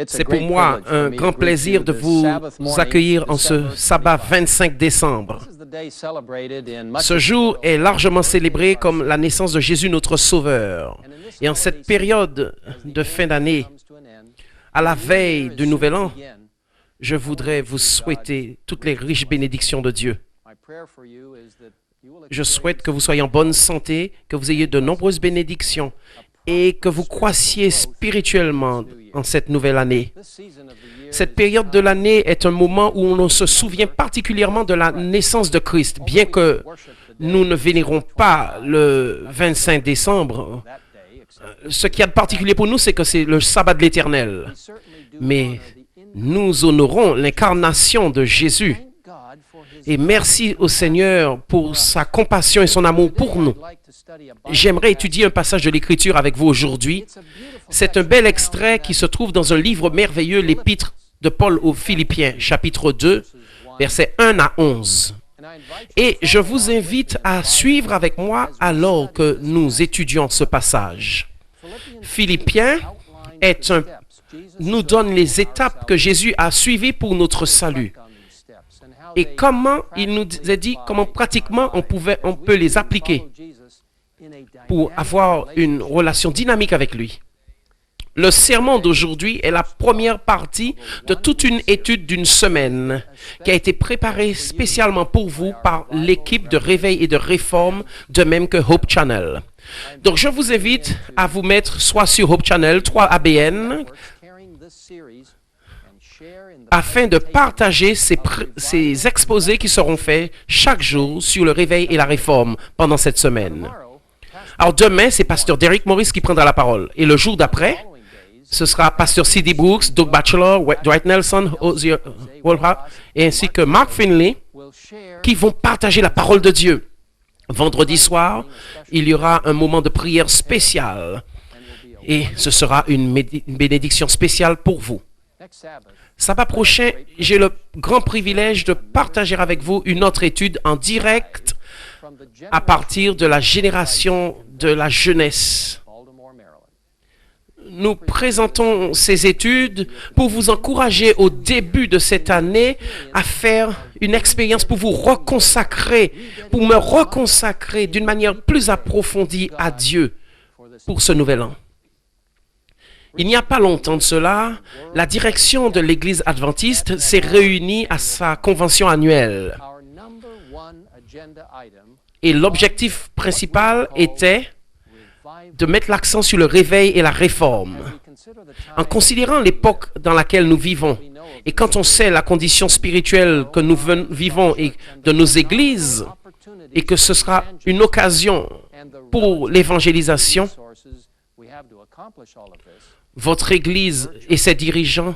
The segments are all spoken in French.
C'est pour moi un grand plaisir de vous accueillir en ce sabbat 25 décembre. Ce jour est largement célébré comme la naissance de Jésus notre Sauveur. Et en cette période de fin d'année, à la veille du Nouvel An, je voudrais vous souhaiter toutes les riches bénédictions de Dieu. Je souhaite que vous soyez en bonne santé, que vous ayez de nombreuses bénédictions et que vous croissiez spirituellement en cette nouvelle année. Cette période de l'année est un moment où on se souvient particulièrement de la naissance de Christ, bien que nous ne vénérons pas le 25 décembre. Ce qui est particulier pour nous, c'est que c'est le sabbat de l'Éternel. Mais nous honorons l'incarnation de Jésus. Et merci au Seigneur pour sa compassion et son amour pour nous. J'aimerais étudier un passage de l'Écriture avec vous aujourd'hui. C'est un bel extrait qui se trouve dans un livre merveilleux, l'Épître de Paul aux Philippiens, chapitre 2, versets 1 à 11. Et je vous invite à suivre avec moi alors que nous étudions ce passage. Philippiens nous donne les étapes que Jésus a suivies pour notre salut. Et comment il nous a dit, comment pratiquement on peut les appliquer pour avoir une relation dynamique avec lui. Le sermon d'aujourd'hui est la première partie de toute une étude d'une semaine qui a été préparée spécialement pour vous par l'équipe de Réveil et de Réforme, de même que Hope Channel. Donc, je vous invite à vous mettre soit sur Hope Channel, 3ABN, afin de partager ces exposés qui seront faits chaque jour sur le Réveil et la Réforme pendant cette semaine. Alors, demain, c'est Pasteur Derek Morris qui prendra la parole. Et le jour d'après, ce sera Pasteur C.D. Brooks, Doug Batchelor, Dwight Nelson, Ozzy Wolhart, et ainsi que Mark Finley, qui vont partager la parole de Dieu. Vendredi soir, il y aura un moment de prière spécial, et ce sera une bénédiction spéciale pour vous. Sabbat prochain, j'ai le grand privilège de partager avec vous une autre étude en direct à partir de la génération de la jeunesse. Nous présentons ces études pour vous encourager au début de cette année à faire une expérience pour vous reconsacrer, pour me reconsacrer d'une manière plus approfondie à Dieu pour ce nouvel an. Il n'y a pas longtemps de cela, la direction de l'Église adventiste s'est réunie à sa convention annuelle. Et l'objectif principal était de mettre l'accent sur le réveil et la réforme. En considérant l'époque dans laquelle nous vivons, et quand on sait la condition spirituelle que nous vivons et de nos églises, et que ce sera une occasion pour l'évangélisation, votre église et ses dirigeants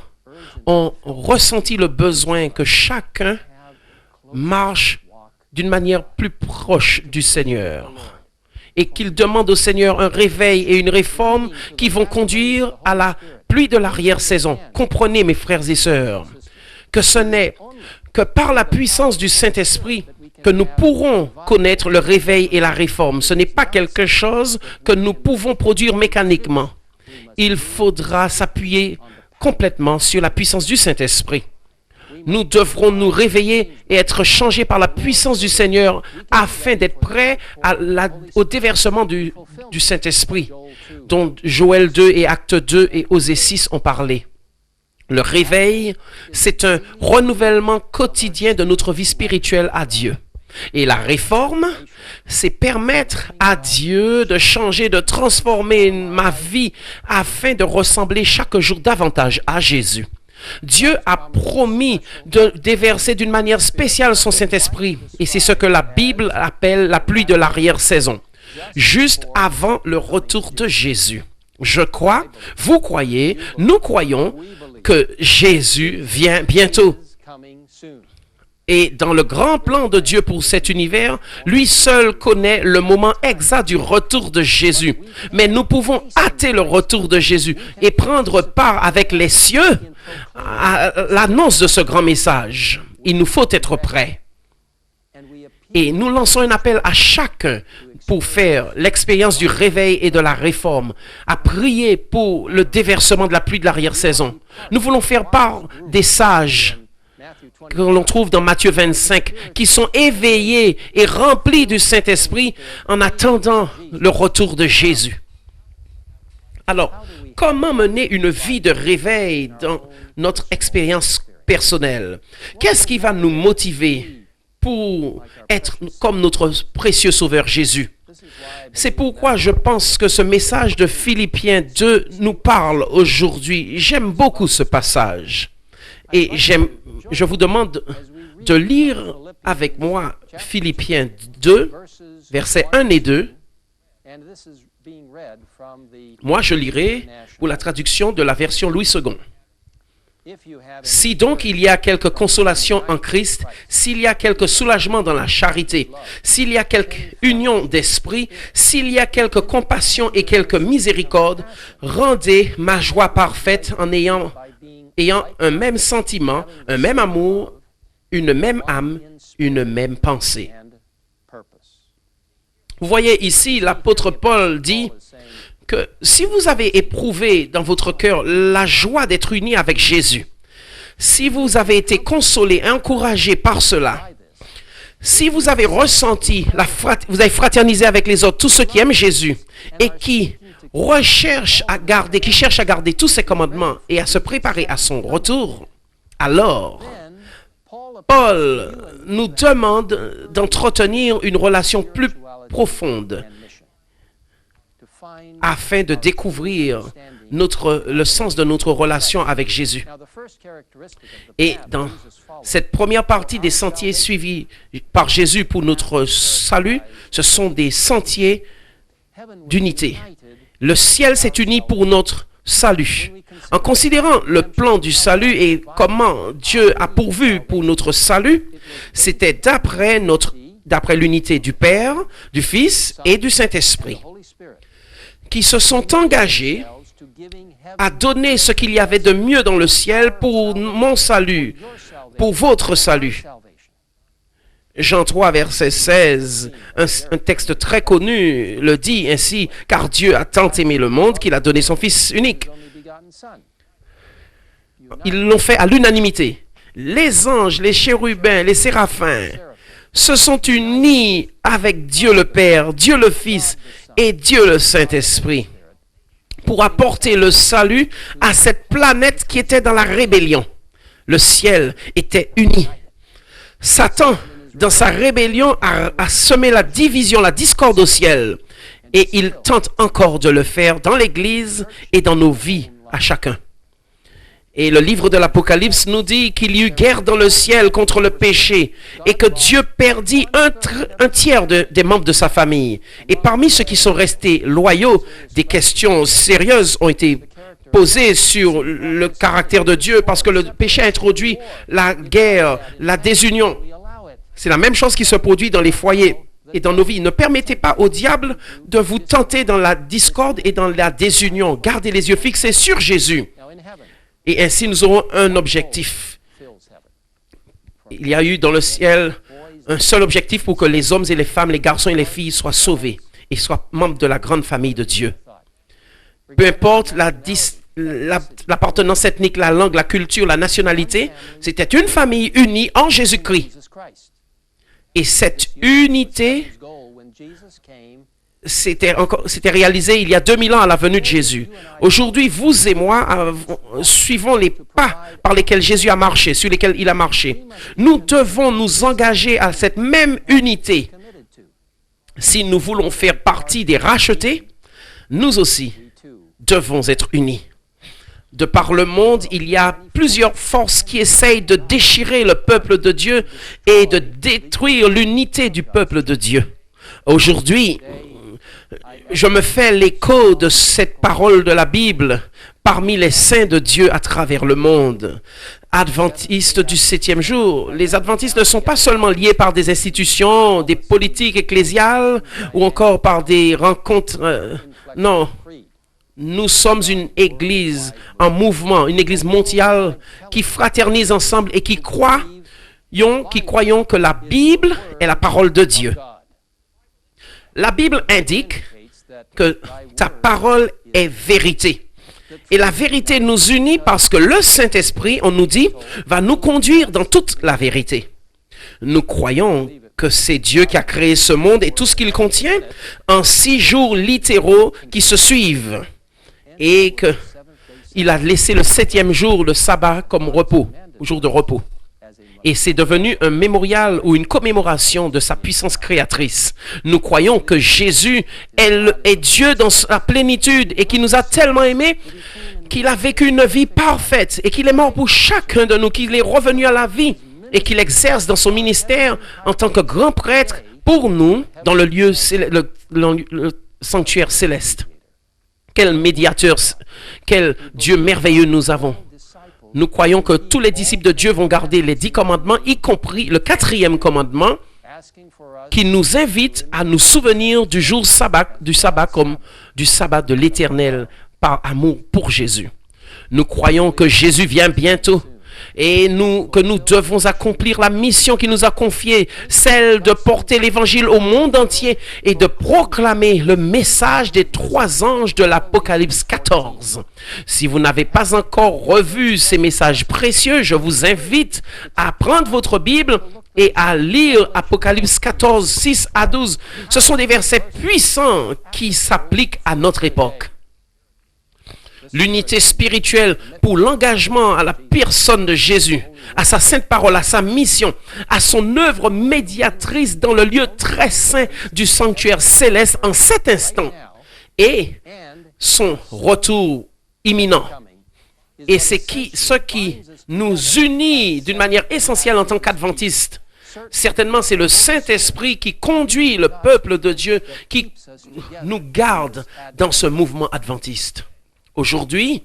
ont ressenti le besoin que chacun marche d'une manière plus proche du Seigneur et qu'il demande au Seigneur un réveil et une réforme qui vont conduire à la pluie de l'arrière-saison. Comprenez, mes frères et sœurs, que ce n'est que par la puissance du Saint-Esprit que nous pourrons connaître le réveil et la réforme. Ce n'est pas quelque chose que nous pouvons produire mécaniquement. Il faudra s'appuyer complètement sur la puissance du Saint-Esprit. Nous devrons nous réveiller et être changés par la puissance du Seigneur afin d'être prêts au déversement du Saint-Esprit, dont Joël 2 et Actes 2 et Osée 6 ont parlé. Le réveil, c'est un renouvellement quotidien de notre vie spirituelle à Dieu. Et la réforme, c'est permettre à Dieu de changer, de transformer ma vie afin de ressembler chaque jour davantage à Jésus. Dieu a promis de déverser d'une manière spéciale son Saint-Esprit. Et c'est ce que la Bible appelle la pluie de l'arrière-saison, juste avant le retour de Jésus. Je crois, vous croyez, nous croyons que Jésus vient bientôt. Et dans le grand plan de Dieu pour cet univers, lui seul connaît le moment exact du retour de Jésus. Mais nous pouvons hâter le retour de Jésus et prendre part avec les cieux à l'annonce de ce grand message. Il nous faut être prêts. Et nous lançons un appel à chacun pour faire l'expérience du réveil et de la réforme, à prier pour le déversement de la pluie de l'arrière-saison. Nous voulons faire part des sages que l'on trouve dans Matthieu 25, qui sont éveillés et remplis du Saint-Esprit en attendant le retour de Jésus. Alors, comment mener une vie de réveil dans notre expérience personnelle? Qu'est-ce qui va nous motiver pour être comme notre précieux Sauveur Jésus? C'est pourquoi je pense que ce message de Philippiens 2 nous parle aujourd'hui. J'aime beaucoup ce passage. Et je vous demande de lire avec moi Philippiens 2, versets 1 et 2. Moi, je lirai pour la traduction de la version Louis II. Si donc il y a quelque consolation en Christ, s'il y a quelque soulagement dans la charité, s'il y a quelque union d'esprit, s'il y a quelque compassion et quelque miséricorde, rendez ma joie parfaite en ayant un même sentiment, un même amour, une même âme, une même pensée. Vous voyez ici, l'apôtre Paul dit que si vous avez éprouvé dans votre cœur la joie d'être unis avec Jésus, si vous avez été consolé, encouragé par cela, si vous avez ressenti, vous avez fraternisé avec les autres, tous ceux qui aiment Jésus et qui cherchent à garder tous ses commandements et à se préparer à son retour, alors Paul nous demande d'entretenir une relation plus profonde afin de découvrir le sens de notre relation avec Jésus. Et dans cette première partie des sentiers suivis par Jésus pour notre salut, ce sont des sentiers d'unité. Le ciel s'est uni pour notre salut. En considérant le plan du salut et comment Dieu a pourvu pour notre salut, c'était d'après l'unité du Père, du Fils et du Saint-Esprit, qui se sont engagés à donner ce qu'il y avait de mieux dans le ciel pour mon salut, pour votre salut. Jean 3, verset 16, un texte très connu le dit ainsi, « Car Dieu a tant aimé le monde qu'il a donné son Fils unique. » Ils l'ont fait à l'unanimité. Les anges, les chérubins, les séraphins se sont unis avec Dieu le Père, Dieu le Fils et Dieu le Saint-Esprit pour apporter le salut à cette planète qui était dans la rébellion. Le ciel était uni. Satan, dans sa rébellion, a semé la division, la discorde au ciel. Et il tente encore de le faire dans l'Église et dans nos vies à chacun. Et le livre de l'Apocalypse nous dit qu'il y eut guerre dans le ciel contre le péché et que Dieu perdit un tiers des membres de sa famille. Et parmi ceux qui sont restés loyaux, des questions sérieuses ont été posées sur le caractère de Dieu parce que le péché a introduit la guerre, la désunion. C'est la même chose qui se produit dans les foyers et dans nos vies. Ne permettez pas au diable de vous tenter dans la discorde et dans la désunion. Gardez les yeux fixés sur Jésus. Et ainsi, nous aurons un objectif. Il y a eu dans le ciel un seul objectif pour que les hommes et les femmes, les garçons et les filles soient sauvés et soient membres de la grande famille de Dieu. Peu importe l'appartenance ethnique, la langue, la culture, la nationalité, c'était une famille unie en Jésus-Christ. Et cette unité c'était réalisé il y a 2000 ans à la venue de Jésus. Aujourd'hui, vous et moi suivons les pas par lesquels Jésus a marché, sur lesquels il a marché. Nous devons nous engager à cette même unité. Si nous voulons faire partie des rachetés, nous aussi devons être unis. De par le monde, il y a plusieurs forces qui essayent de déchirer le peuple de Dieu et de détruire l'unité du peuple de Dieu. Aujourd'hui, je me fais l'écho de cette parole de la Bible parmi les saints de Dieu à travers le monde. Adventistes du 7e jour. Les adventistes ne sont pas seulement liés par des institutions, des politiques ecclésiales ou encore par des rencontres. Non. Nous sommes une église en mouvement, une église mondiale qui fraternise ensemble et qui croit qui croyons que la Bible est la parole de Dieu. La Bible indique que ta parole est vérité. Et la vérité nous unit parce que le Saint-Esprit, on nous dit, va nous conduire dans toute la vérité. Nous croyons que c'est Dieu qui a créé ce monde et tout ce qu'il contient en 6 jours littéraux qui se suivent. Et qu'il a laissé le 7e jour, le sabbat, comme repos, jour de repos. Et c'est devenu un mémorial ou une commémoration de sa puissance créatrice. Nous croyons que Jésus est Dieu dans sa plénitude et qu'il nous a tellement aimés qu'il a vécu une vie parfaite et qu'il est mort pour chacun de nous, qu'il est revenu à la vie et qu'il exerce dans son ministère en tant que grand prêtre pour nous dans le lieu, le sanctuaire céleste. Quel médiateur, quel Dieu merveilleux nous avons. Nous croyons que tous les disciples de Dieu vont garder les 10 commandements, y compris le 4e commandement, qui nous invite à nous souvenir du jour du sabbat comme du sabbat de l'Éternel, par amour pour Jésus. Nous croyons que Jésus vient bientôt et que nous devons accomplir la mission qu'il nous a confiée, celle de porter l'Évangile au monde entier et de proclamer le message des 3 anges de l'Apocalypse 14. Si vous n'avez pas encore revu ces messages précieux, je vous invite à prendre votre Bible et à lire Apocalypse 14, 6 à 12. Ce sont des versets puissants qui s'appliquent à notre époque. L'unité spirituelle pour l'engagement à la personne de Jésus, à sa sainte parole, à sa mission, à son œuvre médiatrice dans le lieu très saint du sanctuaire céleste en cet instant et son retour imminent. Et c'est ce qui nous unit d'une manière essentielle en tant qu'adventistes. Certainement, c'est le Saint-Esprit qui conduit le peuple de Dieu, qui nous garde dans ce mouvement adventiste. Aujourd'hui,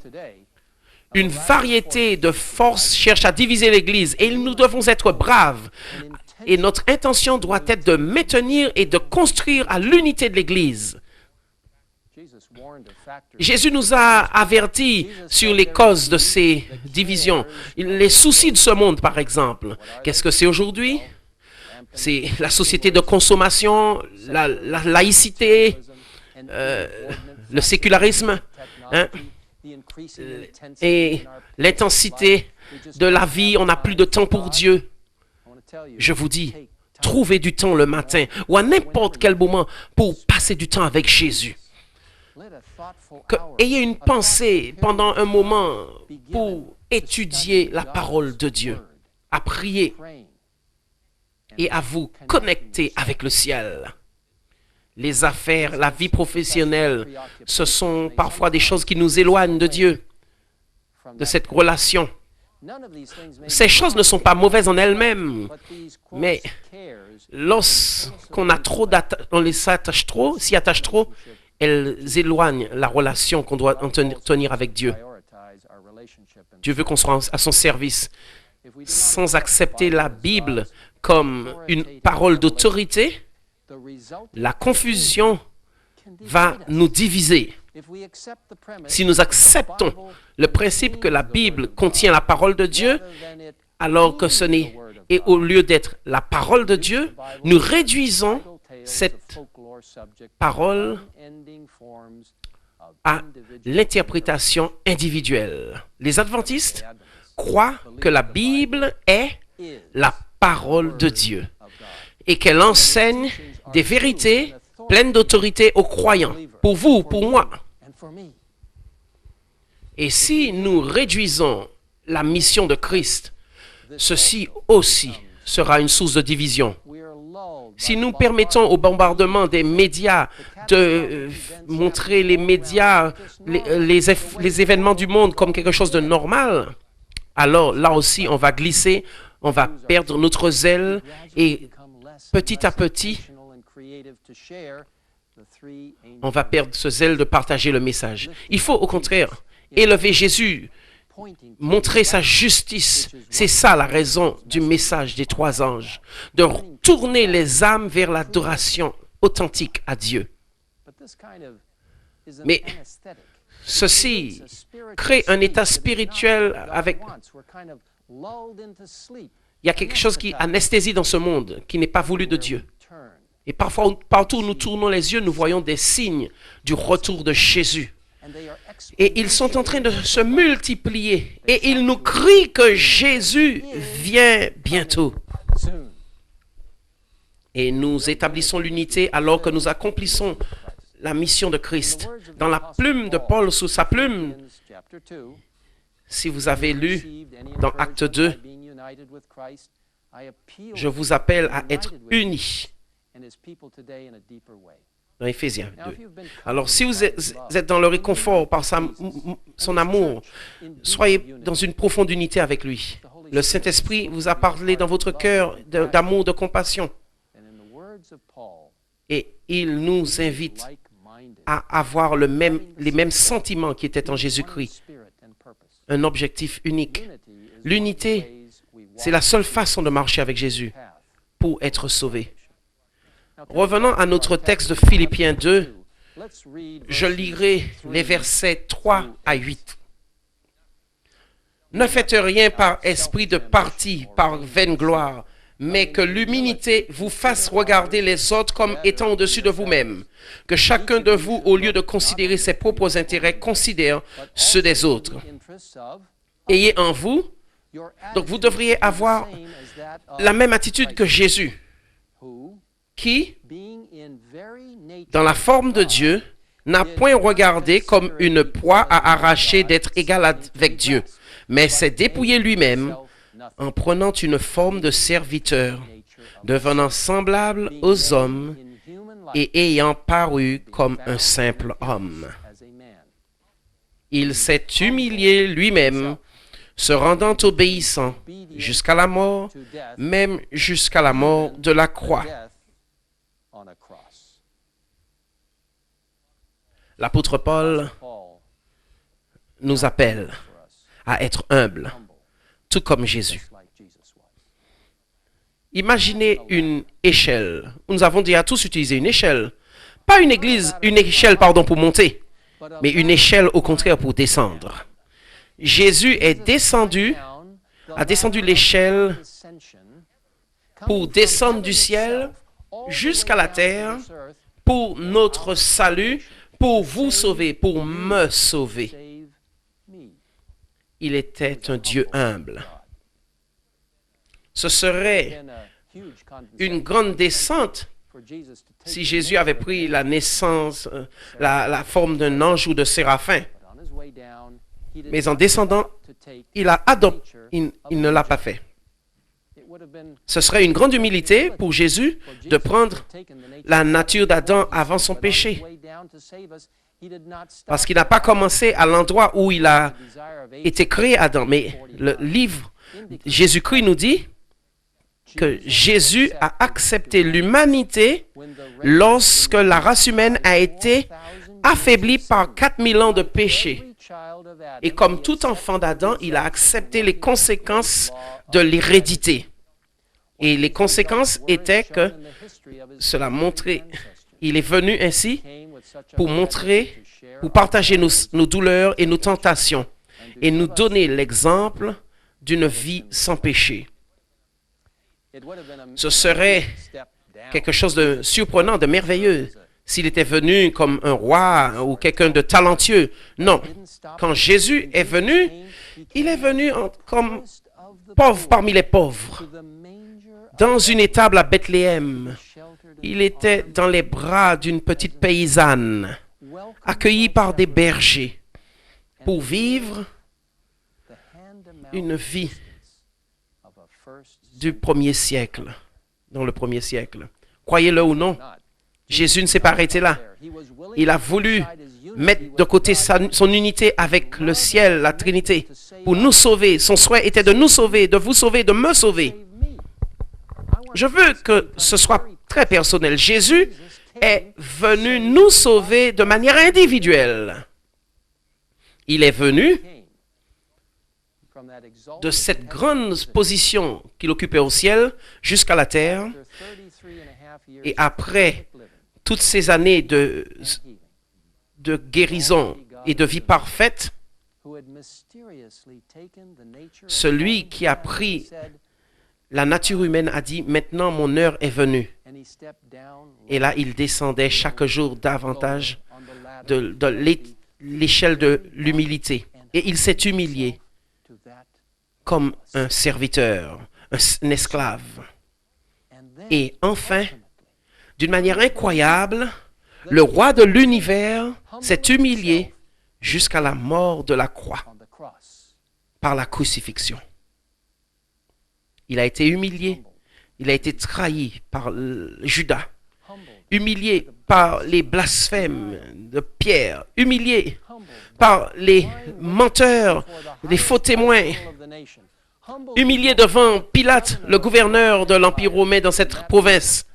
une variété de forces cherche à diviser l'Église et nous devons être braves. Et notre intention doit être de maintenir et de construire à l'unité de l'Église. Jésus nous a avertis sur les causes de ces divisions. Les soucis de ce monde, par exemple. Qu'est-ce que c'est aujourd'hui? C'est la société de consommation, la laïcité, le sécularisme. Et l'intensité de la vie, on n'a plus de temps pour Dieu. Je vous dis, trouvez du temps le matin ou à n'importe quel moment pour passer du temps avec Jésus. Ayez une pensée pendant un moment pour étudier la parole de Dieu, à prier et à vous connecter avec le ciel. Les affaires, la vie professionnelle, ce sont parfois des choses qui nous éloignent de Dieu, de cette relation. Ces choses ne sont pas mauvaises en elles-mêmes, mais lorsqu'on s'y attache trop, elles éloignent la relation qu'on doit tenir avec Dieu. Dieu veut qu'on soit à son service. Sans accepter la Bible comme une parole d'autorité, la confusion va nous diviser. Si nous acceptons le principe que la Bible contient la parole de Dieu, alors que ce n'est, et au lieu d'être la parole de Dieu, nous réduisons cette parole à l'interprétation individuelle. Les adventistes croient que la Bible est la parole de Dieu et qu'elle enseigne des vérités pleines d'autorité aux croyants, pour vous, pour moi. Et si nous réduisons la mission de Christ, ceci aussi sera une source de division. Si nous permettons au bombardement des médias de montrer les médias, les événements du monde comme quelque chose de normal, alors là aussi on va glisser, on va perdre notre zèle et petit à petit, on va perdre ce zèle de partager le message. Il faut au contraire élever Jésus, montrer sa justice. C'est ça la raison du message des 3 anges, de tourner les âmes vers l'adoration authentique à Dieu. Mais ceci crée un état spirituel avec... Il y a quelque chose qui anesthésie dans ce monde, qui n'est pas voulu de Dieu. Et parfois, partout où nous tournons les yeux, nous voyons des signes du retour de Jésus. Et ils sont en train de se multiplier. Et ils nous crient que Jésus vient bientôt. Et nous établissons l'unité alors que nous accomplissons la mission de Christ. Dans la plume de Paul, sous sa plume, si vous avez lu dans Acte 2, je vous appelle à être unis. Dans Éphésiens 2. Alors, si vous êtes dans le réconfort par son amour, soyez dans une profonde unité avec lui. Le Saint-Esprit vous a parlé dans votre cœur d'amour, de compassion. Et il nous invite à avoir les mêmes sentiments qui étaient en Jésus-Christ. Un objectif unique. L'unité, c'est la seule façon de marcher avec Jésus pour être sauvé. Revenons à notre texte de Philippiens 2. Je lirai les versets 3 à 8. Ne faites rien par esprit de parti, par vaine gloire, mais que l'humilité vous fasse regarder les autres comme étant au-dessus de vous-même. Que chacun de vous, au lieu de considérer ses propres intérêts, considère ceux des autres. Ayez en vous, donc vous devriez avoir la même attitude que Jésus, qui, dans la forme de Dieu, n'a point regardé comme une proie à arracher d'être égal avec Dieu, mais s'est dépouillé lui-même en prenant une forme de serviteur, devenant semblable aux hommes et ayant paru comme un simple homme. Il s'est humilié lui-même, se rendant obéissant jusqu'à la mort, même jusqu'à la mort de la croix. L'apôtre Paul nous appelle à être humbles, tout comme Jésus. Imaginez une échelle. Nous avons déjà tous utilisé une échelle. Pas une échelle pour monter, mais une échelle au contraire pour descendre. Jésus a descendu l'échelle pour descendre du ciel jusqu'à la terre pour notre salut, pour vous sauver, pour me sauver. Il était un Dieu humble. Ce serait une grande descente si Jésus avait pris la naissance, la forme d'un ange ou de séraphin. Mais en descendant, il ne l'a pas fait. Ce serait une grande humilité pour Jésus de prendre la nature d'Adam avant son péché. Parce qu'il n'a pas commencé à l'endroit où il a été créé Adam. Mais le livre Jésus-Christ nous dit que Jésus a accepté l'humanité lorsque la race humaine a été affaiblie par 4000 ans de péché. Et comme tout enfant d'Adam, il a accepté les conséquences de l'hérédité. Et les conséquences étaient que cela montrait, il est venu ainsi pour montrer, pour partager nos douleurs et nos tentations et nous donner l'exemple d'une vie sans péché. Ce serait quelque chose de surprenant, de merveilleux, s'il était venu comme un roi ou quelqu'un de talentueux. Non, quand Jésus est venu, il est venu comme pauvre parmi les pauvres, dans une étable à Bethléem. Il était dans les bras d'une petite paysanne, accueilli par des bergers, pour vivre une vie du premier siècle, dans le premier siècle. Croyez-le ou non, Jésus ne s'est pas arrêté là. Il a voulu mettre de côté son unité avec le ciel, la Trinité, pour nous sauver. Son souhait était de nous sauver, de vous sauver, de me sauver. Je veux que ce soit très personnel. Jésus est venu nous sauver de manière individuelle. Il est venu de cette grande position qu'il occupait au ciel jusqu'à la terre. Et après toutes ces années de guérison et de vie parfaite, celui qui a pris la nature humaine a dit, maintenant mon heure est venue. Et là, il descendait chaque jour davantage de l'échelle de l'humilité. Et il s'est humilié comme un serviteur, un esclave. Et enfin, d'une manière incroyable, le roi de l'univers s'est humilié jusqu'à la mort de la croix par la crucifixion. Il a été humilié, il a été trahi par Judas, humilié par les blasphèmes de Pierre, humilié par les menteurs, les faux témoins, humilié devant Pilate, le gouverneur de l'Empire romain dans cette province.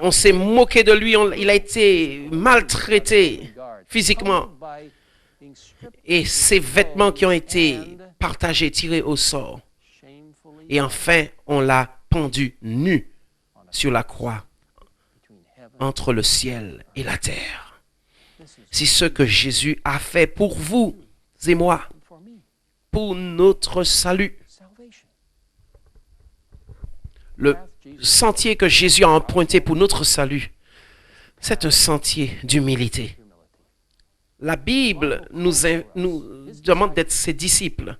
On s'est moqué de lui, il a été maltraité physiquement. Et ses vêtements qui ont été partagés, tirés au sort. Et enfin, on l'a pendu nu sur la croix entre le ciel et la terre. C'est ce que Jésus a fait pour vous et moi, pour notre salut. Le sentier que Jésus a emprunté pour notre salut, c'est un sentier d'humilité. La Bible nous demande d'être ses disciples.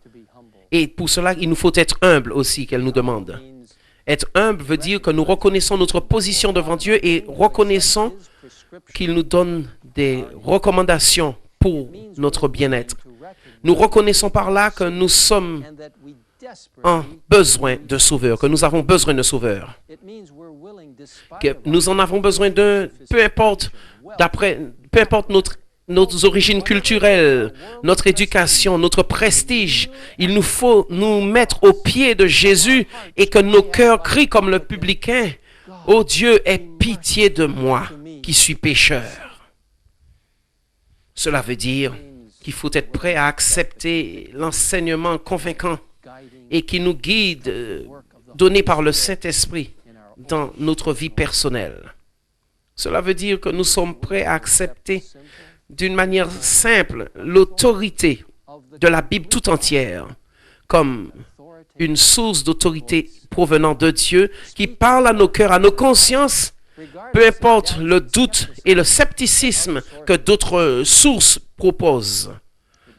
Et pour cela, il nous faut être humble aussi, qu'elle nous demande. Être humble veut dire que nous reconnaissons notre position devant Dieu et reconnaissons qu'il nous donne des recommandations pour notre bien-être. Nous reconnaissons par là que nous sommes en besoin de sauveur, que nous avons besoin de sauveur. Que nous en avons besoin d'un, peu importe nos origines culturelles, notre éducation, notre prestige. Il nous faut nous mettre aux pieds de Jésus et que nos cœurs crient comme le publicain. « Ô Dieu, aie pitié de moi, qui suis pécheur. » Cela veut dire qu'il faut être prêt à accepter l'enseignement convaincant et qui nous guide, donné par le Saint-Esprit dans notre vie personnelle. Cela veut dire que nous sommes prêts à accepter d'une manière simple l'autorité de la Bible tout entière comme une source d'autorité provenant de Dieu qui parle à nos cœurs, à nos consciences, peu importe le doute et le scepticisme que d'autres sources proposent.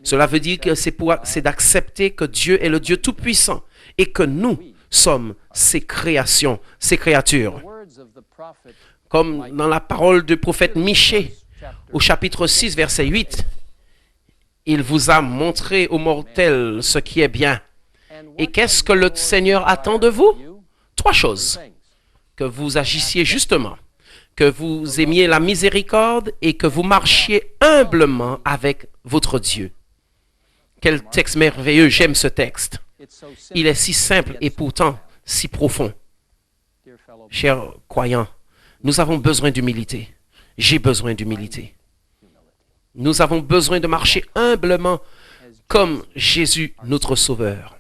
Cela veut dire que c'est d'accepter que Dieu est le Dieu tout-puissant et que nous sommes ses créations, ses créatures. Comme dans la parole du prophète Michée, au chapitre 6, verset 8, il vous a montré aux mortels ce qui est bien. Et qu'est-ce que le Seigneur attend de vous? 3 choses. Que vous agissiez justement, que vous aimiez la miséricorde et que vous marchiez humblement avec votre Dieu. Quel texte merveilleux, j'aime ce texte. Il est si simple et pourtant si profond. Chers croyants, nous avons besoin d'humilité. J'ai besoin d'humilité. Nous avons besoin de marcher humblement comme Jésus, notre Sauveur.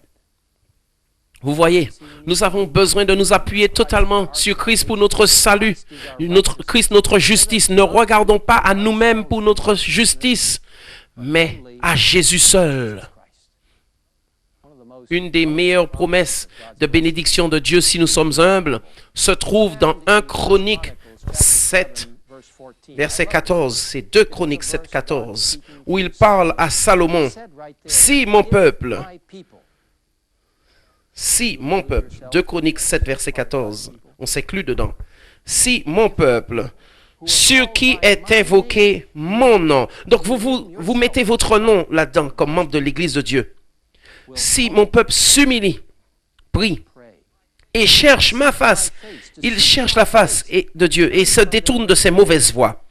Vous voyez, nous avons besoin de nous appuyer totalement sur Christ pour notre salut, Christ notre justice. Ne regardons pas à nous-mêmes pour notre justice, mais à Jésus seul. Une des meilleures promesses de bénédiction de Dieu, si nous sommes humbles, se trouve dans 1 Chronique 7, verset 14. C'est 2 Chroniques 7, 14, où il parle à Salomon. Si mon peuple, 2 Chroniques 7, verset 14, on s'inclut dedans. Si mon peuple, sur qui est invoqué mon nom. Donc vous mettez votre nom là-dedans comme membre de l'Église de Dieu. Si mon peuple s'humilie, prie et cherche ma face, il cherche la face de Dieu et se détourne de ses mauvaises voies,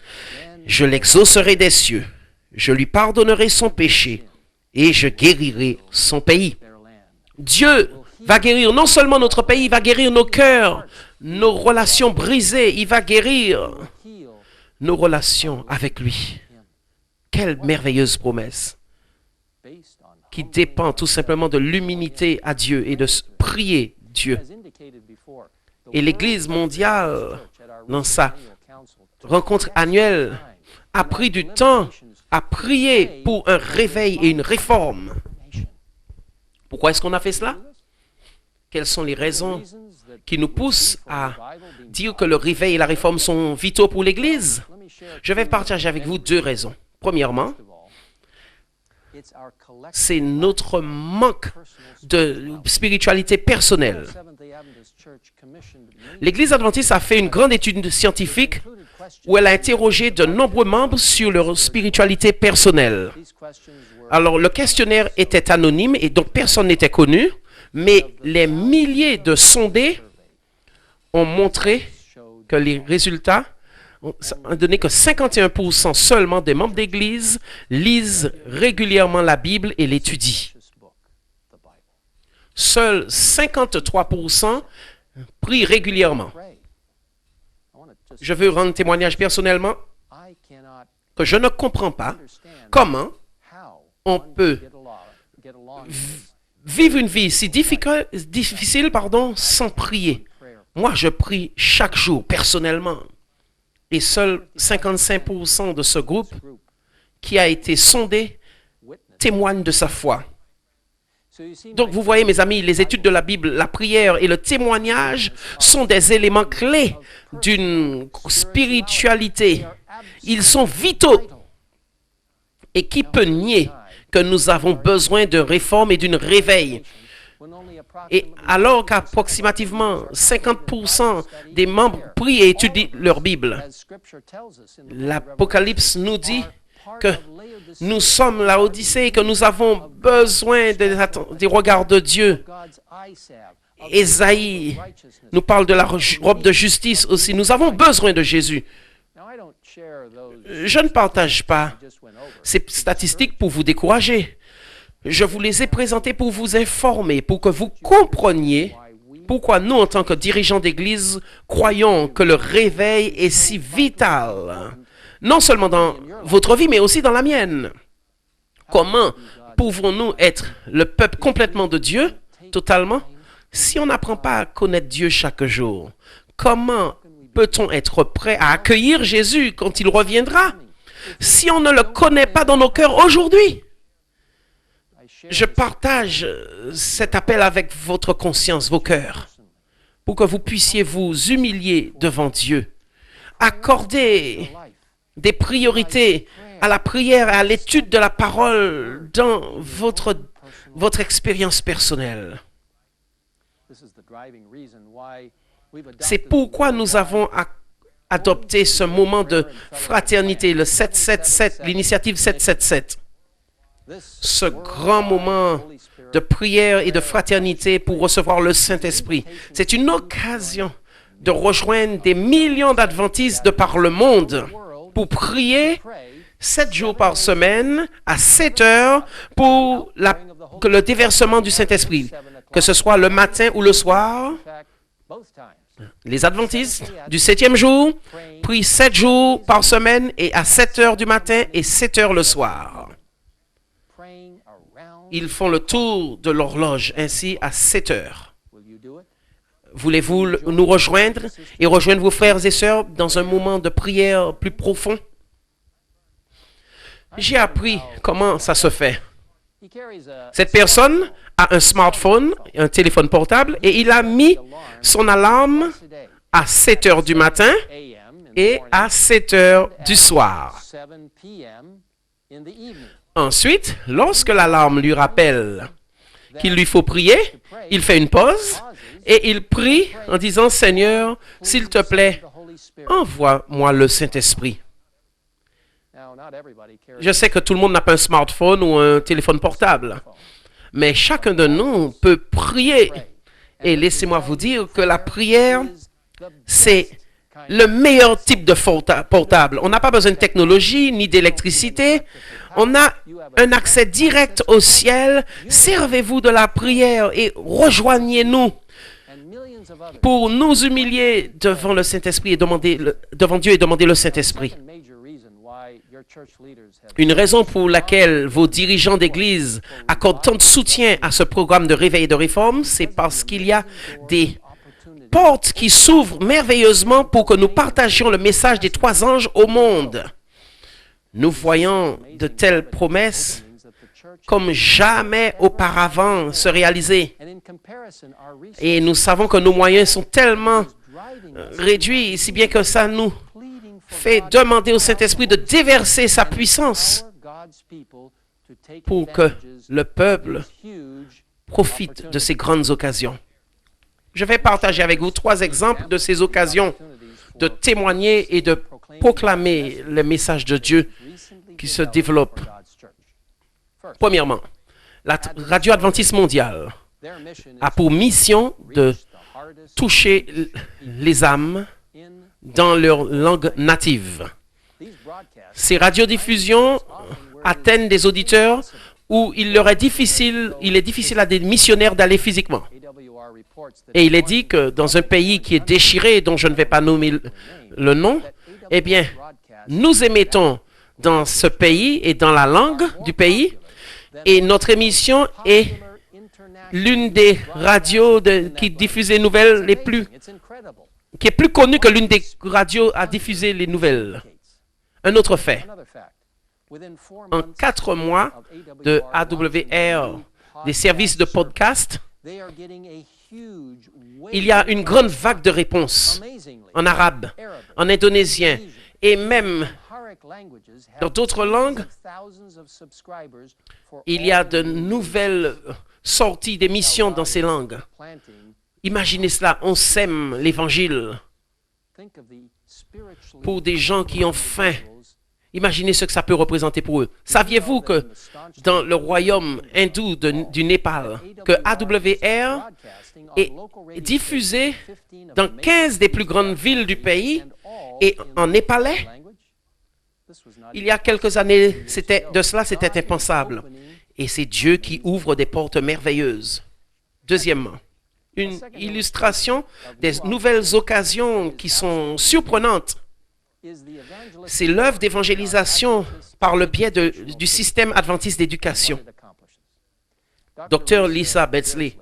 je l'exaucerai des cieux, je lui pardonnerai son péché et je guérirai son pays. Dieu va guérir non seulement notre pays, il va guérir nos cœurs, nos relations brisées, il va guérir nos relations avec lui. Quelle merveilleuse promesse qui dépend tout simplement de l'humilité à Dieu et de prier Dieu. Et l'Église mondiale, dans sa rencontre annuelle, a pris du temps à prier pour un réveil et une réforme. Pourquoi est-ce qu'on a fait cela? Quelles sont les raisons qui nous poussent à dire que le réveil et la réforme sont vitaux pour l'Église? Je vais partager avec vous deux raisons. Premièrement, c'est notre manque de spiritualité personnelle. L'Église adventiste a fait une grande étude scientifique où elle a interrogé de nombreux membres sur leur spiritualité personnelle. Alors, le questionnaire était anonyme et donc personne n'était connu, mais les milliers de sondés ont montré que les résultats ont donné que 51% seulement des membres d'Église lisent régulièrement la Bible et l'étudient. Seuls 53% prient régulièrement. Je veux rendre témoignage personnellement que je ne comprends pas comment on peut vivre une vie si difficile sans prier. Moi, je prie chaque jour personnellement. Et seuls 55% de ce groupe qui a été sondé témoignent de sa foi. Donc, vous voyez, mes amis, les études de la Bible, la prière et le témoignage sont des éléments clés d'une spiritualité. Ils sont vitaux. Et qui peut nier que nous avons besoin de réforme et d'une réveil? Et alors qu'approximativement 50% des membres prient et étudient leur Bible, l'Apocalypse nous dit que nous sommes la Odyssée et que nous avons besoin des regards de Dieu. Ésaïe nous parle de la robe de justice aussi. Nous avons besoin de Jésus. Je ne partage pas ces statistiques pour vous décourager. Je vous les ai présentées pour vous informer, pour que vous compreniez pourquoi nous, en tant que dirigeants d'Église, croyons que le réveil est si vital, non seulement dans votre vie, mais aussi dans la mienne. Comment pouvons-nous être le peuple complètement de Dieu, totalement, si on n'apprend pas à connaître Dieu chaque jour? Comment peut-on être prêt à accueillir Jésus quand il reviendra, si on ne le connaît pas dans nos cœurs aujourd'hui? Je partage cet appel avec votre conscience, vos cœurs, pour que vous puissiez vous humilier devant Dieu. Accordez des priorités à la prière et à l'étude de la parole dans votre expérience personnelle. C'est pourquoi nous avons adopté ce moment de fraternité, le 777, l'initiative 777. Ce grand moment de prière et de fraternité pour recevoir le Saint-Esprit. C'est une occasion de rejoindre des millions d'adventistes de par le monde pour prier 7 jours par semaine à 7 heures pour le déversement du Saint-Esprit, que ce soit le matin ou le soir. Les adventistes du 7e jour prient 7 jours par semaine et à 7 heures du matin et 7 heures le soir. Ils font le tour de l'horloge, ainsi à 7 heures. Voulez-vous nous rejoindre et rejoindre vos frères et sœurs dans un moment de prière plus profond? J'ai appris comment ça se fait. Cette personne a un smartphone, un téléphone portable, et il a mis son alarme à 7 heures du matin et à 7 heures du soir. Ensuite, lorsque l'alarme lui rappelle qu'il lui faut prier, il fait une pause et il prie en disant « Seigneur, s'il te plaît, envoie-moi le Saint-Esprit. » Je sais que tout le monde n'a pas un smartphone ou un téléphone portable, mais chacun de nous peut prier. Et laissez-moi vous dire que la prière, c'est le meilleur type de portable. On n'a pas besoin de technologie ni d'électricité. On a un accès direct au ciel. Servez-vous de la prière et rejoignez-nous pour nous humilier devant le Saint-Esprit et devant Dieu et demander le Saint-Esprit. Une raison pour laquelle vos dirigeants d'Église accordent tant de soutien à ce programme de réveil et de réforme, c'est parce qu'il y a des portes qui s'ouvrent merveilleusement pour que nous partagions le message des 3 anges au monde. Nous voyons de telles promesses comme jamais auparavant se réaliser. Et nous savons que nos moyens sont tellement réduits, si bien que ça nous fait demander au Saint-Esprit de déverser sa puissance pour que le peuple profite de ces grandes occasions. Je vais partager avec vous 3 exemples de ces occasions de témoigner et de proclamer le message de Dieu qui se développe. Premièrement, la Radio Adventiste mondiale a pour mission de toucher les âmes dans leur langue native. Ces radiodiffusions atteignent des auditeurs où il est difficile à des missionnaires d'aller physiquement. Et il est dit que dans un pays qui est déchiré, dont je ne vais pas nommer le nom, eh bien, nous émettons dans ce pays et dans la langue du pays, et notre émission est l'une des radios qui diffuse les nouvelles qui est plus connue que l'une des radios à diffuser les nouvelles. Un autre fait. En 4 mois de AWR, des services de podcast, il y a une grande vague de réponses en arabe, en indonésien et même dans d'autres langues. Il y a de nouvelles sorties d'émissions dans ces langues. Imaginez cela, on sème l'Évangile pour des gens qui ont faim. Imaginez ce que ça peut représenter pour eux. Saviez-vous que dans le royaume hindou du Népal, que AWR est diffusé dans 15 des plus grandes villes du pays et en népalais? Il y a quelques années c'était impensable. Et c'est Dieu qui ouvre des portes merveilleuses. Deuxièmement, une illustration des nouvelles occasions qui sont surprenantes. C'est l'œuvre d'évangélisation par le biais du système adventiste d'éducation. Dr. Lisa Betzley,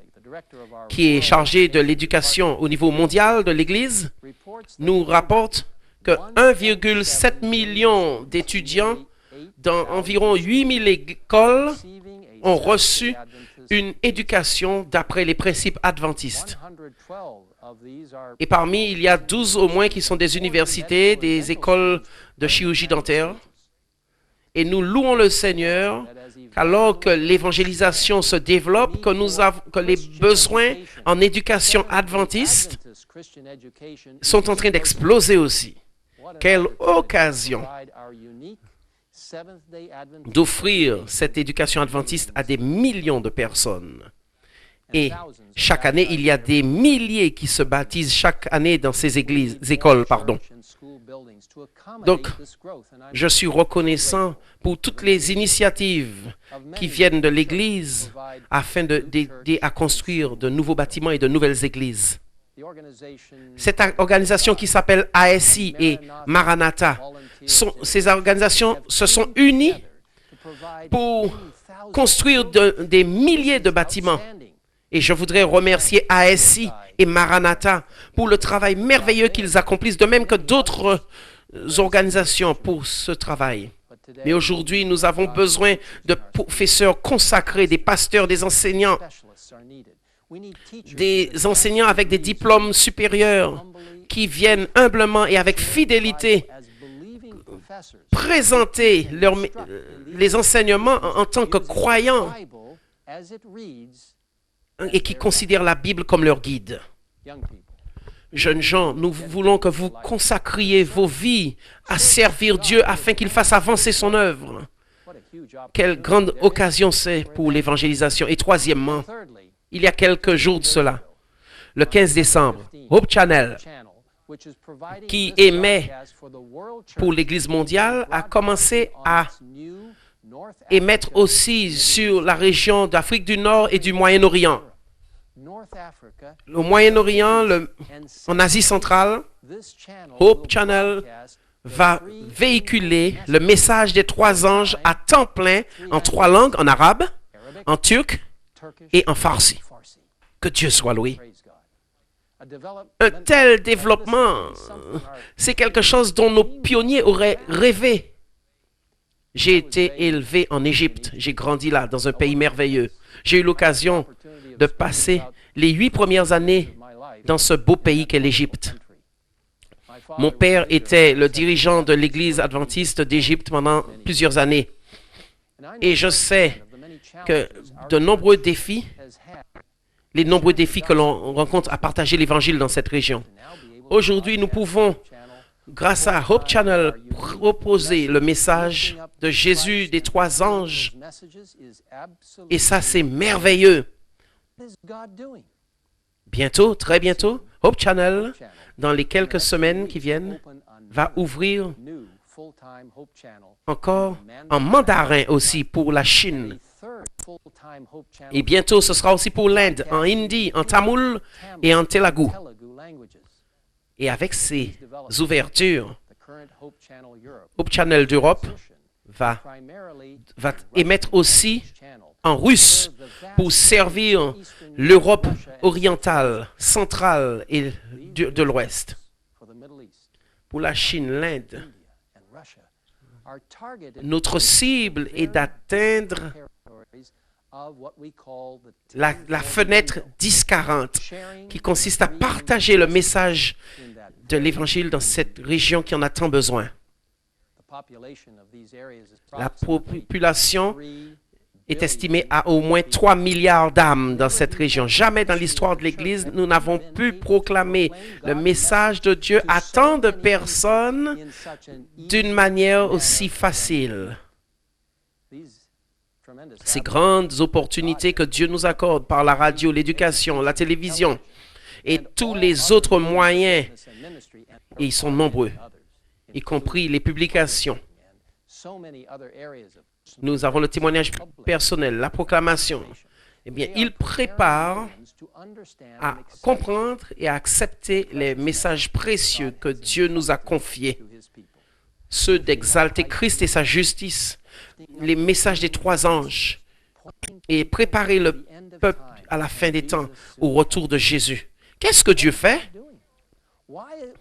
qui est chargée de l'éducation au niveau mondial de l'Église, nous rapporte que 1,7 million d'étudiants dans environ 8000 écoles ont reçu une éducation d'après les principes adventistes. Et parmi, il y a 12 au moins qui sont des universités, des écoles de chirurgie dentaire. Et nous louons le Seigneur qu'alors que l'évangélisation se développe, que les besoins en éducation adventiste sont en train d'exploser aussi. Quelle occasion d'offrir cette éducation adventiste à des millions de personnes. Et chaque année, il y a des milliers qui se baptisent chaque année dans ces écoles. Donc, je suis reconnaissant pour toutes les initiatives qui viennent de l'Église afin d'aider à construire de nouveaux bâtiments et de nouvelles églises. Cette organisation qui s'appelle ASI et Maranatha, ces organisations se sont unies pour construire des milliers de bâtiments. Et je voudrais remercier ASI et Maranatha pour le travail merveilleux qu'ils accomplissent, de même que d'autres organisations pour ce travail. Mais aujourd'hui, nous avons besoin de professeurs consacrés, des pasteurs, des enseignants avec des diplômes supérieurs qui viennent humblement et avec fidélité présenter les enseignements en tant que croyants et qui considèrent la Bible comme leur guide. Jeunes gens, nous voulons que vous consacriez vos vies à servir Dieu afin qu'il fasse avancer son œuvre. Quelle grande occasion c'est pour l'évangélisation. Et troisièmement, il y a quelques jours de cela, le 15 décembre, Hope Channel, qui émet pour l'Église mondiale, a commencé à émettre aussi sur la région d'Afrique du Nord et du Moyen-Orient. Au Moyen-Orient, en Asie centrale, Hope Channel va véhiculer le message des 3 anges à temps plein en 3 langues, en arabe, en turc et en farsi. Que Dieu soit loué. Un tel développement, c'est quelque chose dont nos pionniers auraient rêvé. J'ai été élevé en Égypte. J'ai grandi là, dans un pays merveilleux. J'ai eu l'occasion de passer les 8 premières années dans ce beau pays qu'est l'Égypte. Mon père était le dirigeant de l'Église adventiste d'Égypte pendant plusieurs années. Et je sais que les nombreux défis que l'on rencontre à partager l'Évangile dans cette région. Aujourd'hui, nous pouvons, grâce à Hope Channel, proposer le message de Jésus des 3 anges. Et ça, c'est merveilleux. Bientôt, très bientôt, Hope Channel, dans les quelques semaines qui viennent, va ouvrir encore en mandarin aussi pour la Chine. Et bientôt, ce sera aussi pour l'Inde, en hindi, en tamoul et en telugu. Et avec ces ouvertures, Hope Channel d'Europe va émettre aussi en russe pour servir l'Europe orientale, centrale et de l'Ouest. Pour la Chine, l'Inde, notre cible est d'atteindre la fenêtre 10-40 qui consiste à partager le message de l'Évangile dans cette région qui en a tant besoin. La population est estimée à au moins 3 milliards d'âmes dans cette région. Jamais dans l'histoire de l'Église, nous n'avons pu proclamer le message de Dieu à tant de personnes d'une manière aussi facile. Ces grandes opportunités que Dieu nous accorde par la radio, l'éducation, la télévision et tous les autres moyens, et ils sont nombreux, y compris les publications. Nous avons le témoignage personnel, la proclamation. Eh bien, il prépare à comprendre et à accepter les messages précieux que Dieu nous a confiés. Ceux d'exalter Christ et sa justice, les messages des 3 anges, et préparer le peuple à la fin des temps au retour de Jésus. Qu'est-ce que Dieu fait?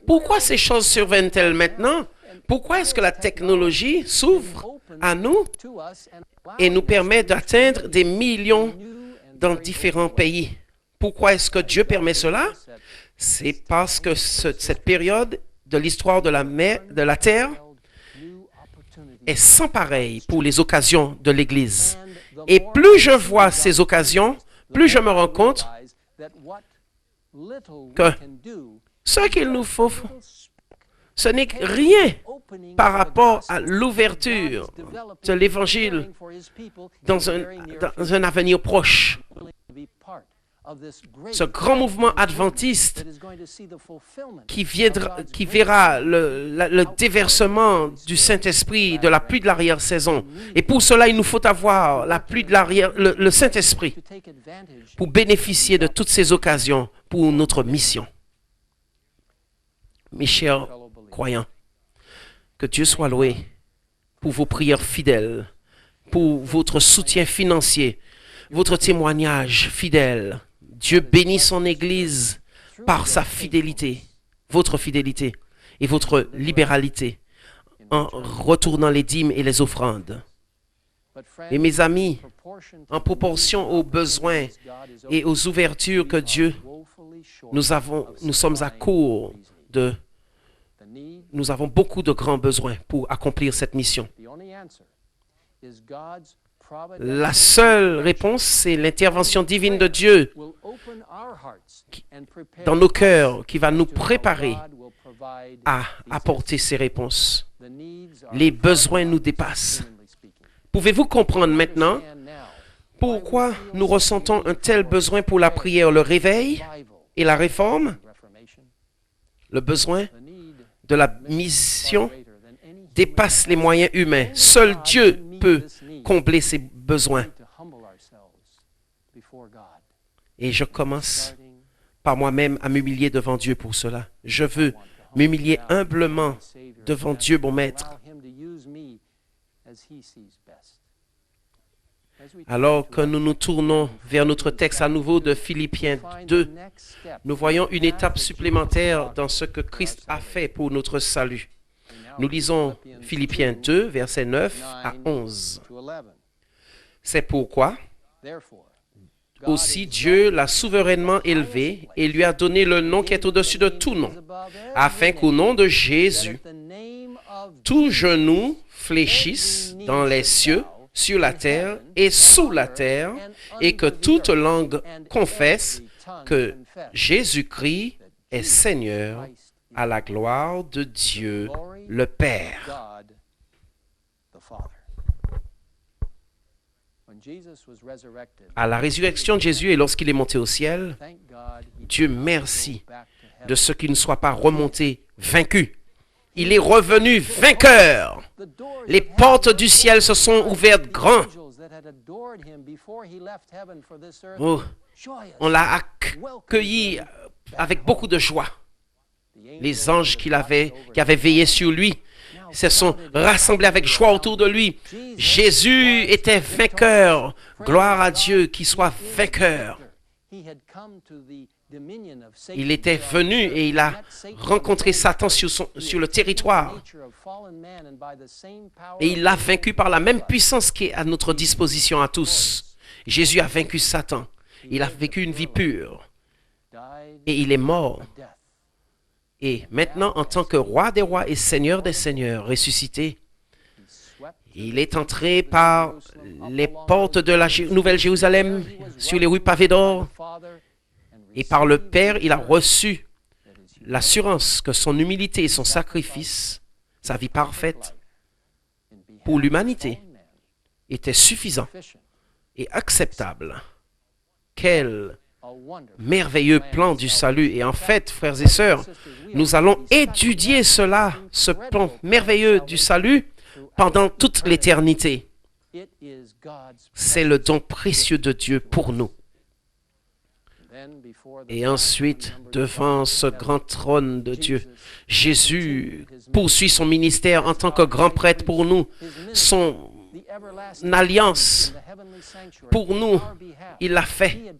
Pourquoi ces choses surviennent-elles maintenant? Pourquoi est-ce que la technologie s'ouvre à nous et nous permet d'atteindre des millions dans différents pays? Pourquoi est-ce que Dieu permet cela? C'est parce que cette période de l'histoire de la terre est sans pareil pour les occasions de l'Église. Et plus je vois ces occasions, plus je me rends compte que ce qu'il nous faut, ce n'est rien par rapport à l'ouverture de l'Évangile dans un avenir proche. Ce grand mouvement adventiste qui verra le déversement du Saint-Esprit, de la pluie de l'arrière-saison. Et pour cela, il nous faut avoir la pluie de le Saint-Esprit pour bénéficier de toutes ces occasions pour notre mission. Mes chers croyants, que Dieu soit loué pour vos prières fidèles, pour votre soutien financier, votre témoignage fidèle. Dieu bénit son Église par sa fidélité, votre fidélité et votre libéralité en retournant les dîmes et les offrandes. Et mes amis, en proportion aux besoins et aux ouvertures que Dieu, nous sommes à court de... Nous avons beaucoup de grands besoins pour accomplir cette mission. La seule réponse, c'est l'intervention divine de Dieu dans nos cœurs qui va nous préparer à apporter ces réponses. Les besoins nous dépassent. Pouvez-vous comprendre maintenant pourquoi nous ressentons un tel besoin pour la prière, le réveil et la réforme? Le besoin de la mission dépasse les moyens humains. Seul Dieu peut combler ses besoins. Et je commence par moi-même à m'humilier devant Dieu pour cela. Je veux m'humilier humblement devant Dieu, mon Maître. Alors que nous nous tournons vers notre texte à nouveau de Philippiens 2, nous voyons une étape supplémentaire dans ce que Christ a fait pour notre salut. Nous lisons Philippiens 2, versets 9 à 11. C'est pourquoi aussi Dieu l'a souverainement élevé et lui a donné le nom qui est au-dessus de tout nom, afin qu'au nom de Jésus, tout genou fléchisse dans les cieux, sur la terre et sous la terre, et que toute langue confesse que Jésus-Christ est Seigneur, à la gloire de Dieu le Père. À la résurrection de Jésus et lorsqu'il est monté au ciel, Dieu merci de ce qu'il ne soit pas remonté vaincu. Il est revenu vainqueur. Les portes du ciel se sont ouvertes grand. Oh, on l'a accueilli avec beaucoup de joie. Les anges qui avaient veillé sur lui se sont rassemblés avec joie autour de lui. Jésus était vainqueur. Gloire à Dieu qui soit vainqueur. Il était venu et il a rencontré Satan sur le territoire. Et il l'a vaincu par la même puissance qui est à notre disposition à tous. Jésus a vaincu Satan. Il a vécu une vie pure. Et il est mort. Et maintenant, en tant que roi des rois et seigneur des seigneurs, ressuscité, il est entré par les portes de la Nouvelle Jérusalem, sur les rues pavées d'or, et par le Père, il a reçu l'assurance que son humilité et son sacrifice, sa vie parfaite, pour l'humanité, étaient suffisants et acceptables. Quel merveilleux plan du salut. Et en fait, frères et sœurs, nous allons étudier cela, ce plan merveilleux du salut, pendant toute l'éternité. C'est le don précieux de Dieu pour nous. Et ensuite, devant ce grand trône de Dieu, Jésus poursuit son ministère en tant que grand prêtre pour nous, son alliance pour nous, il l'a fait.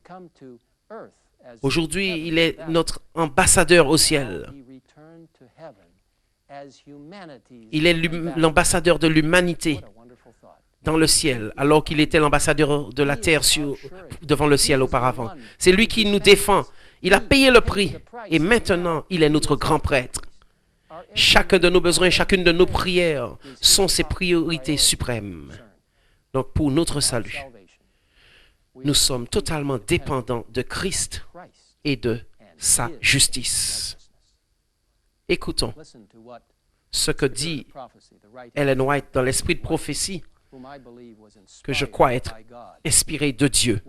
Aujourd'hui, il est notre ambassadeur au ciel. Il est l'ambassadeur de l'humanité dans le ciel, alors qu'il était l'ambassadeur de la terre devant le ciel auparavant. C'est lui qui nous défend. Il a payé le prix et maintenant, il est notre grand prêtre. Chacun de nos besoins, chacune de nos prières sont ses priorités suprêmes. Donc, pour notre salut, nous sommes totalement dépendants de Christ et de sa justice. Écoutons ce que dit Ellen White dans l'esprit de prophétie, que je crois être inspiré de Dieu.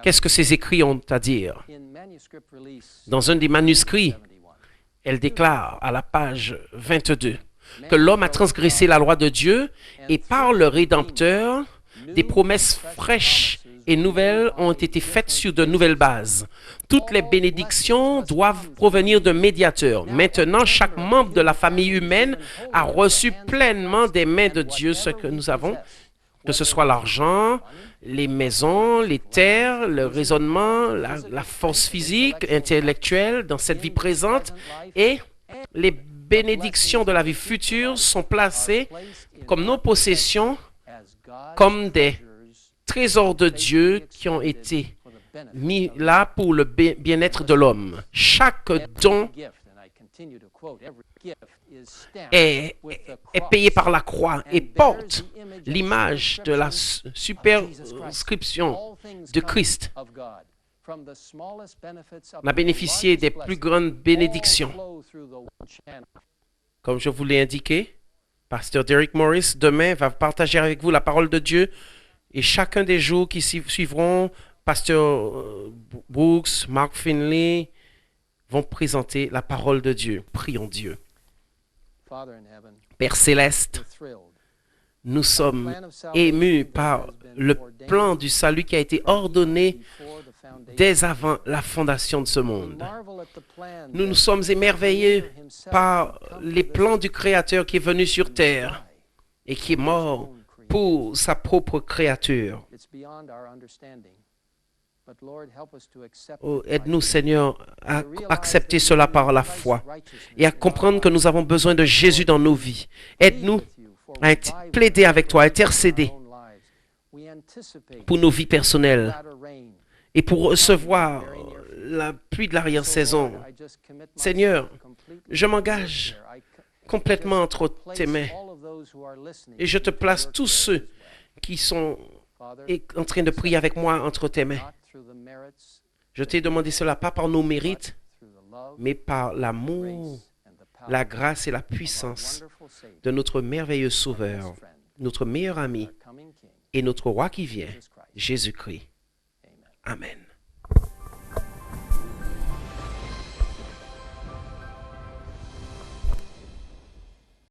Qu'est-ce que ces écrits ont à dire? Dans un des manuscrits, elle déclare à la page 22 que l'homme a transgressé la loi de Dieu et par le Rédempteur, des promesses fraîches et nouvelles ont été faites sur de nouvelles bases. Toutes les bénédictions doivent provenir d'un médiateur. Maintenant, chaque membre de la famille humaine a reçu pleinement des mains de Dieu ce que nous avons, que ce soit l'argent, les maisons, les terres, le raisonnement, la force physique, intellectuelle dans cette vie présente, et les bénédictions de la vie future sont placées comme nos possessions, comme des trésors de Dieu qui ont été mis là pour le bien-être de l'homme. Chaque don est payé par la croix et porte l'image de la superscription de Christ. On a bénéficié des plus grandes bénédictions. Comme je vous l'ai indiqué, Pasteur Derek Morris, demain, va partager avec vous la parole de Dieu. Et chacun des jours qui suivront, Pasteur Brooks, Mark Finley, vont présenter la parole de Dieu. Prions Dieu. Père Céleste, nous sommes émus par le plan du salut qui a été ordonné dès avant la fondation de ce monde. Nous nous sommes émerveillés par les plans du Créateur qui est venu sur terre et qui est mort pour sa propre créature. Oh, aide-nous, Seigneur, à accepter cela par la foi et à comprendre que nous avons besoin de Jésus dans nos vies. Aide-nous à plaider avec toi, à intercéder pour nos vies personnelles et pour recevoir la pluie de l'arrière-saison. Seigneur, je m'engage complètement entre tes mains et je te place tous ceux qui sont en train de prier avec moi entre tes mains. Je t'ai demandé cela pas par nos mérites, mais par l'amour, la grâce et la puissance de notre merveilleux Sauveur, notre meilleur ami et notre Roi qui vient, Jésus-Christ. Amen.